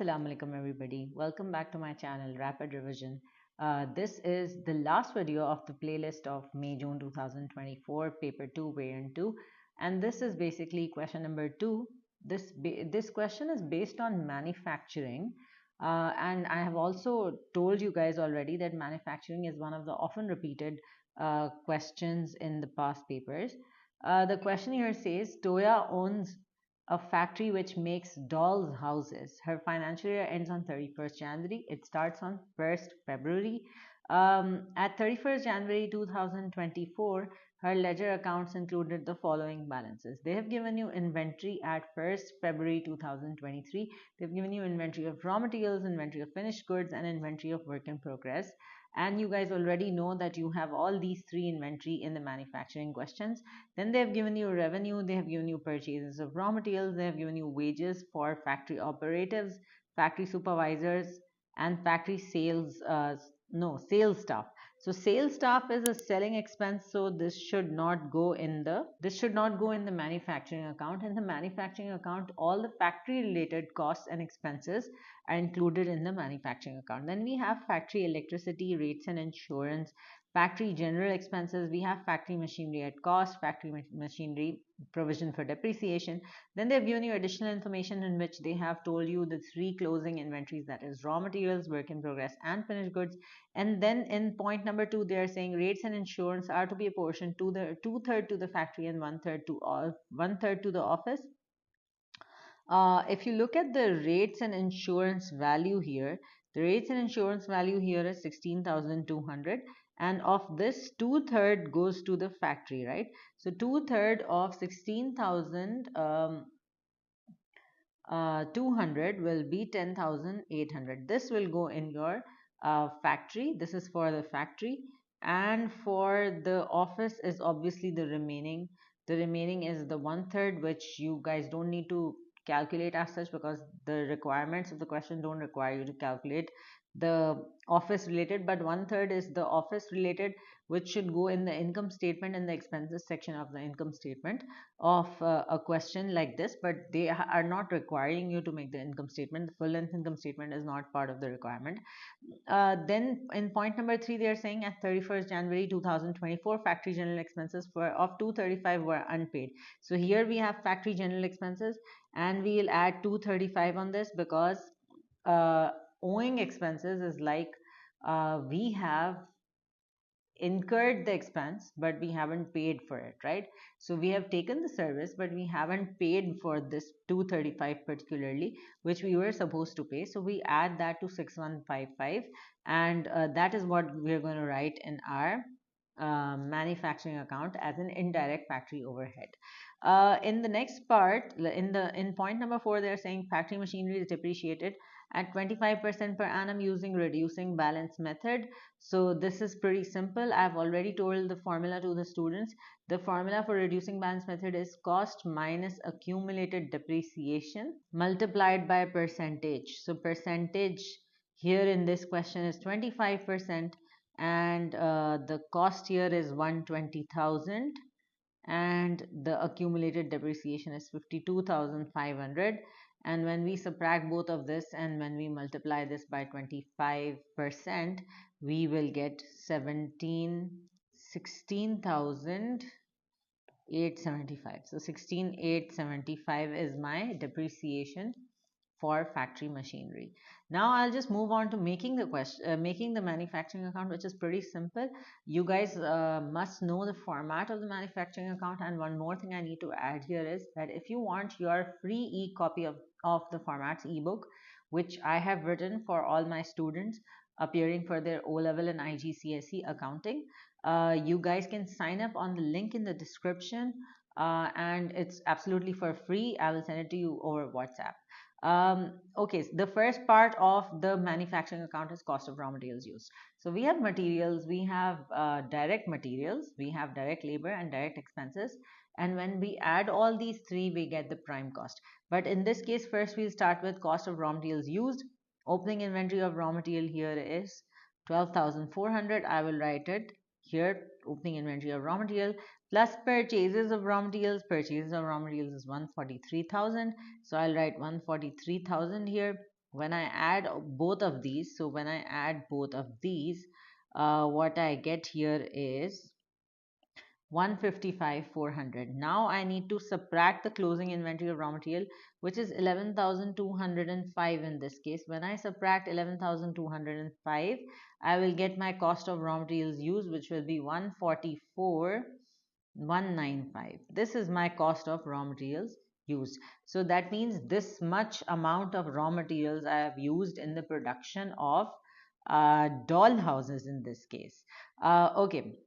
Assalamu alaikum everybody. Welcome back to my channel Rapid Revision. This is the last video of the playlist of May-June 2024 paper 2 variant 2, and this is basically question number 2. This question is based on manufacturing, and I have also told you guys already that manufacturing is one of the often repeated questions in the past papers. The question here says Toya owns a factory which makes dolls houses. Her financial year ends on 31st January. It starts on 1st February. At 31st January 2024, her ledger accounts included the following balances. They have given you inventory at 1st February 2023. They've given you inventory of raw materials, inventory of finished goods, and inventory of work in progress. And you guys already know that you have all these three inventory in the manufacturing questions. Then they have given you revenue, they have given you purchases of raw materials, they have given you wages for factory operatives, factory supervisors, and factory sales, sales staff. So sales staff is a selling expense, so this should not go in the manufacturing account. In the manufacturing account, all the factory related costs and expenses are included in the manufacturing account. Then we have factory electricity, rates and insurance, factory general expenses. We have factory machinery at cost, factory machinery provision for depreciation. Then they've given you additional information in which they have told you the three closing inventories, that is raw materials, work in progress and finished goods. And then in point number 2, they are saying rates and insurance are to be apportioned to the 2/3 to the factory and 1/3 to the office. If you look at the rates and insurance value here, the rates and insurance value here is 16,200, and of this 2/3 goes to the factory, right? So 2/3 of 16,000 200 will be 10,800. This will go in your factory. This is for the factory, and for the office is obviously the remaining. The remaining is the 1/3, which you guys don't need to calculate as such, because the requirements of the question don't require you to calculate the office related, but 1/3 is the office related, which should go in the income statement and the expenses section of the income statement of a question like this. But they are not requiring you to make the income statement. The full length income statement is not part of the requirement. Then in point number 3, they are saying at 31st January 2024, factory general expenses of 235 were unpaid. So here we have factory general expenses, and we'll add 235 on this, because owing expenses is like we have incurred the expense but we haven't paid for it, right? So we have taken the service but we haven't paid for this 235 particularly, which we were supposed to pay. So we add that to 6155, and that is what we're going to write in our manufacturing account as an indirect factory overhead. In the next part, in point number 4, they're saying factory machinery is depreciated at 25% per annum using reducing balance method. So this is pretty simple. I've already told the formula to the students. The formula for reducing balance method is cost minus accumulated depreciation multiplied by percentage. So percentage here in this question is 25%, and the cost here is 120,000, and the accumulated depreciation is 52,500. And when we subtract both of this and when we multiply this by 25%, we will get 16,875. So 16,875 is my depreciation for factory machinery. Now I'll just move on to making the manufacturing account, which is pretty simple. You guys must know the format of the manufacturing account. And one more thing I need to add here is that if you want your free e-copy of the formats ebook, which I have written for all my students appearing for their O-level and IGCSE accounting, you guys can sign up on the link in the description, and it's absolutely for free. I will send it to you over WhatsApp. Okay, so the first part of the manufacturing account is cost of raw materials used. So we have materials, we have direct materials, we have direct labor and direct expenses, and when we add all these three, we get the prime cost. But in this case, first we'll start with cost of raw materials used. Opening inventory of raw material here is 12,400. I will write it here, opening inventory of raw material, plus purchases of raw materials. Purchases of raw materials is 143,000. So I'll write 143,000 here. when I add both of these, so when I add both of these, what I get here is 155,400. Now I need to subtract the closing inventory of raw material, which is 11,205 in this case. When I subtract 11,205, I will get my cost of raw materials used, which will be 144,195. This is my cost of raw materials used. So that means this much amount of raw materials I have used in the production of doll houses in this case. Okay,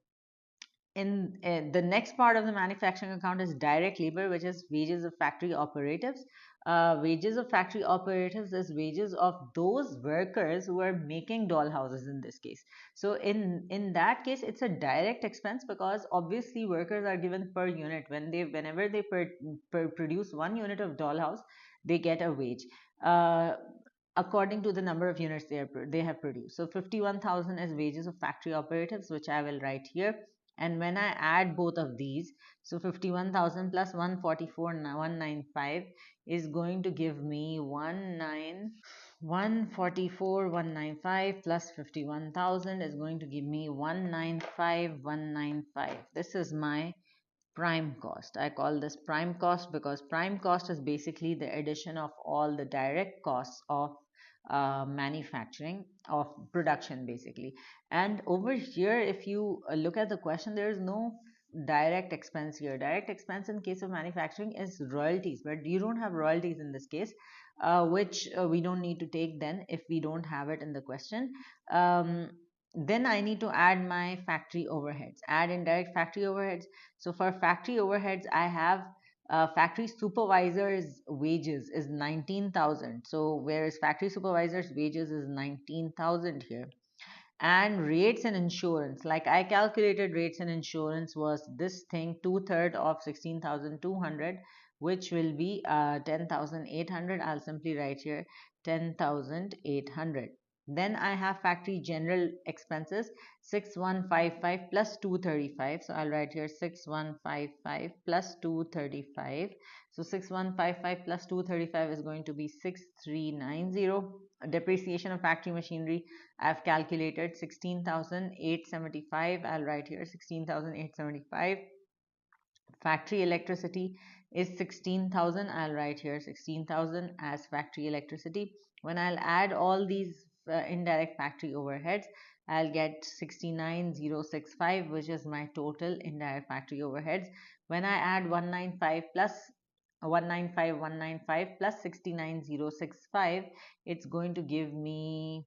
in the next part of the manufacturing account is direct labor, which is wages of factory operatives. Wages of factory operatives is wages of those workers who are making doll houses in this case. So in that case, it's a direct expense because obviously workers are given per unit. Whenever they produce 1 unit of doll house, they get a wage. According to the number of units they have produced. So 51,000 is wages of factory operatives, which I will write here. And when I add both of these, so 51,000 plus 144,195 is going to give me 144,195 plus 51,000 is going to give me 195,195. This is my prime cost. I call this prime cost because prime cost is basically the addition of all the direct costs of manufacturing, of production basically. And over here, if you look at the question, there is no direct expense here. Direct expense in case of manufacturing is royalties, but you don't have royalties in this case, which we don't need to take then if we don't have it in the question. Then I need to add my factory overheads, add indirect factory overheads. So for factory overheads, I have factory supervisor's wages is 19,000. So whereas factory supervisor's wages is 19,000 here. And rates and insurance, like I calculated rates and insurance was this thing, 2/3 of 16,200, which will be 10,800. I'll simply write here 10,800. Then I have factory general expenses 6155 plus 235. So I'll write here 6155 plus 235. So 6155 plus 235 is going to be 6390. Depreciation of factory machinery, I've calculated 16,875. I'll write here 16,875. Factory electricity is 16,000. I'll write here 16,000 as factory electricity. When I'll add all these indirect factory overheads, I'll get 69,065, which is my total indirect factory overheads. When I add 195 plus 69,065, it's going to give me,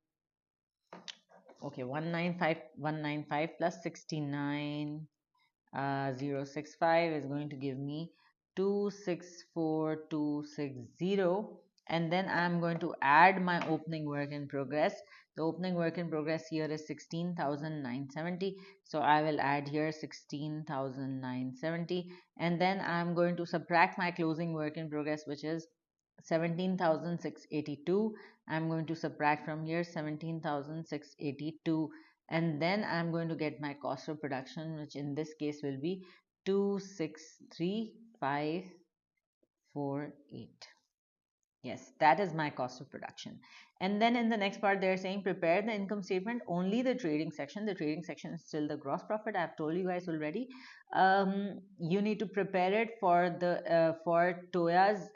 okay, 195 plus 69,065 is going to give me 264,260. And then I'm going to add my opening work in progress. The opening work in progress here is 16,970. So I will add here 16,970. And then I'm going to subtract my closing work in progress, which is 17,682. I'm going to subtract from here 17,682, and then I'm going to get my cost of production, which in this case will be 263,548. Yes, that is my cost of production. And then in the next part, they're saying prepare the income statement, only the trading section. The trading section is still the gross profit. I've told you guys already. You need to prepare it for the for Toya's.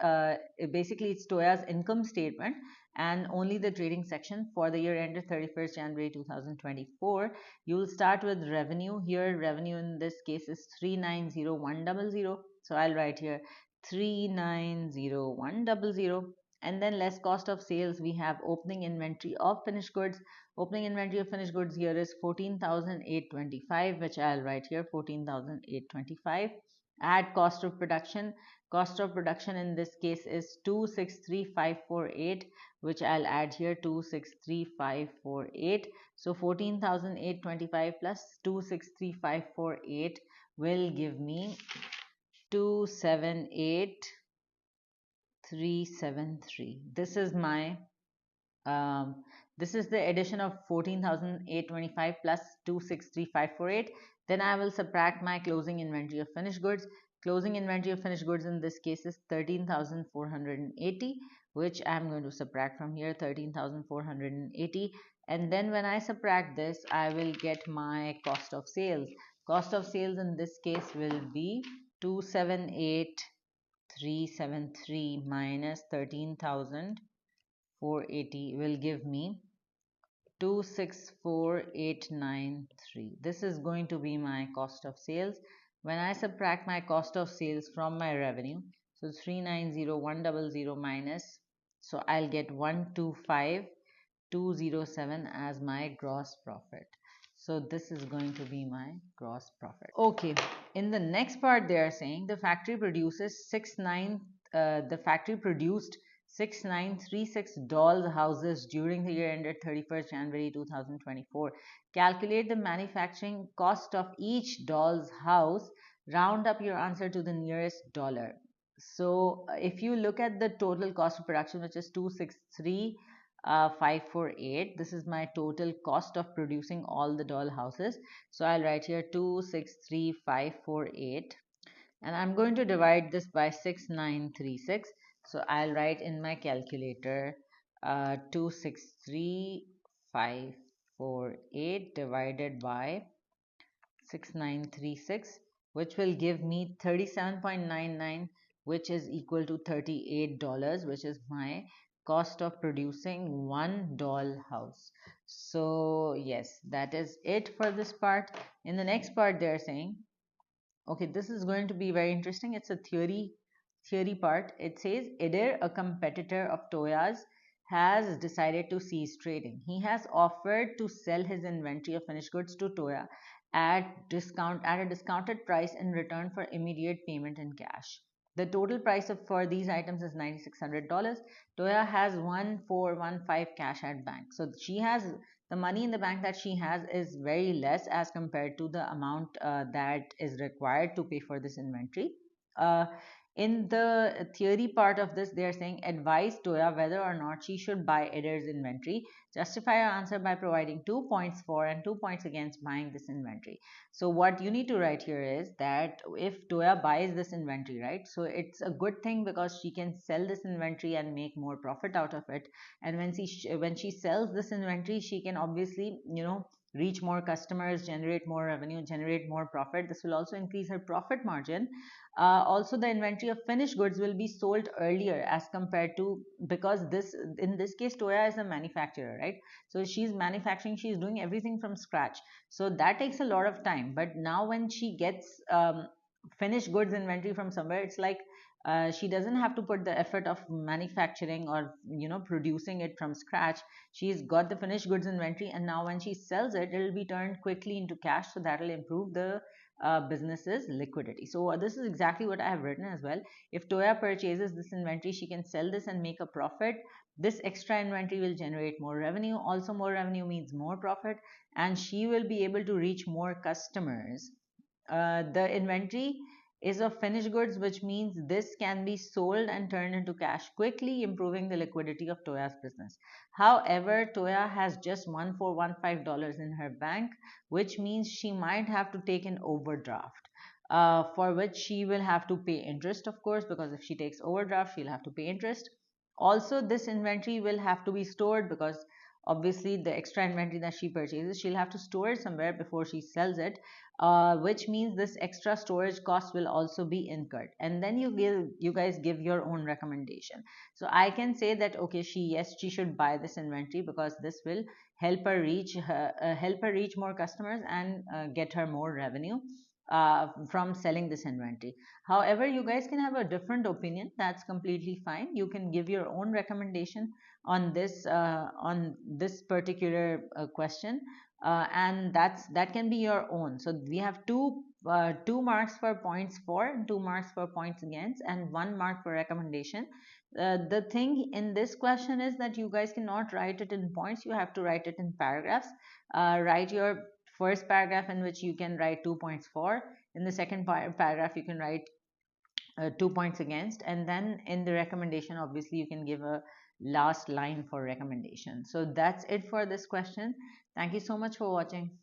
Basically, it's Toya's income statement, and only the trading section for the year ended 31st January 2024. You will start with revenue. Here, revenue in this case is 390,100. So I'll write here 390,100. And then less cost of sales, we have opening inventory of finished goods. Opening inventory of finished goods here is 14,825, which I'll write here 14,825. Add cost of production. Cost of production in this case is 263,548, which I'll add here 263,548. So 14,825 plus 263,548 will give me 278,373. This is my this is the addition of 14,825 plus 263,548. Then I will subtract my closing inventory of finished goods. Closing inventory of finished goods in this case is 13,480, which I'm going to subtract from here, 13,480. And then when I subtract this, I will get my cost of sales. Cost of sales in this case will be 278,373 minus 13,480 will give me 264,893. This is going to be my cost of sales. When I subtract my cost of sales from my revenue, so 390,100 minus, so I'll get 125,207 as my gross profit. So this is going to be my gross profit. Okay, in the next part they are saying the factory produces the factory produced 6936 doll houses during the year ended 31st January 2024. Calculate the manufacturing cost of each doll's house. Round up your answer to the nearest dollar. So if you look at the total cost of production, which is 263,548, this is my total cost of producing all the doll houses. So I'll write here 263,548, and I'm going to divide this by 6936. So I'll write in my calculator 263,548 divided by 6936, which will give me 37.99, which is equal to $38, which is my cost of producing one doll house. So yes, that is it for this part. In the next part, they're saying, okay, this is going to be very interesting. It's a theory part. It says Eder, a competitor of Toya's, has decided to cease trading. He has offered to sell his inventory of finished goods to Toya at a discounted price in return for immediate payment in cash. The total price for these items is $9,600. Toya has 1,415 cash at bank. So she has the money in the bank that she has is very less as compared to the amount that is required to pay for this inventory. Uh, in the theory part of this, they are saying advise Toya whether or not she should buy Eder's inventory. Justify your answer by providing 2 points for and 2 points against buying this inventory. So what you need to write here is that if Toya buys this inventory, right? So it's a good thing because she can sell this inventory and make more profit out of it. And when she sells this inventory, she can obviously, reach more customers, generate more revenue, generate more profit. This will also increase her profit margin. Also, the inventory of finished goods will be sold earlier as compared to, because in this case Toya is a manufacturer, right? So she's manufacturing, she's doing everything from scratch, so that takes a lot of time. But now when she gets finished goods inventory from somewhere, it's like she doesn't have to put the effort of manufacturing or producing it from scratch. She's got the finished goods inventory, and now when she sells it, it will be turned quickly into cash, so that will improve the business's liquidity. So this is exactly what I have written as well. If Toya purchases this inventory, she can sell this and make a profit. This extra inventory will generate more revenue. Also, more revenue means more profit, and she will be able to reach more customers. The inventory is of finished goods, which means this can be sold and turned into cash quickly, improving the liquidity of Toya's business. However, Toya has just $1,415 in her bank, which means she might have to take an overdraft, for which she will have to pay interest, of course, because if she takes overdraft, she'll have to pay interest. Also, this inventory will have to be stored because obviously the extra inventory that she purchases, she'll have to store it somewhere before she sells it, which means this extra storage cost will also be incurred. And then you guys give your own recommendation. So I can say that okay, she should buy this inventory because this will help her reach more customers and get her more revenue from selling this inventory. However, you guys can have a different opinion. That's completely fine. You can give your own recommendation on this particular question, and that can be your own. So we have two marks for points for and 2 marks for points against, and 1 mark for recommendation. The thing in this question is that you guys cannot write it in points. You have to write it in paragraphs. Write your first paragraph in which you can write 2 points for. In the second paragraph, you can write 2 points against, and then in the recommendation, obviously, you can give a last line for recommendation. So that's it for this question. Thank you so much for watching.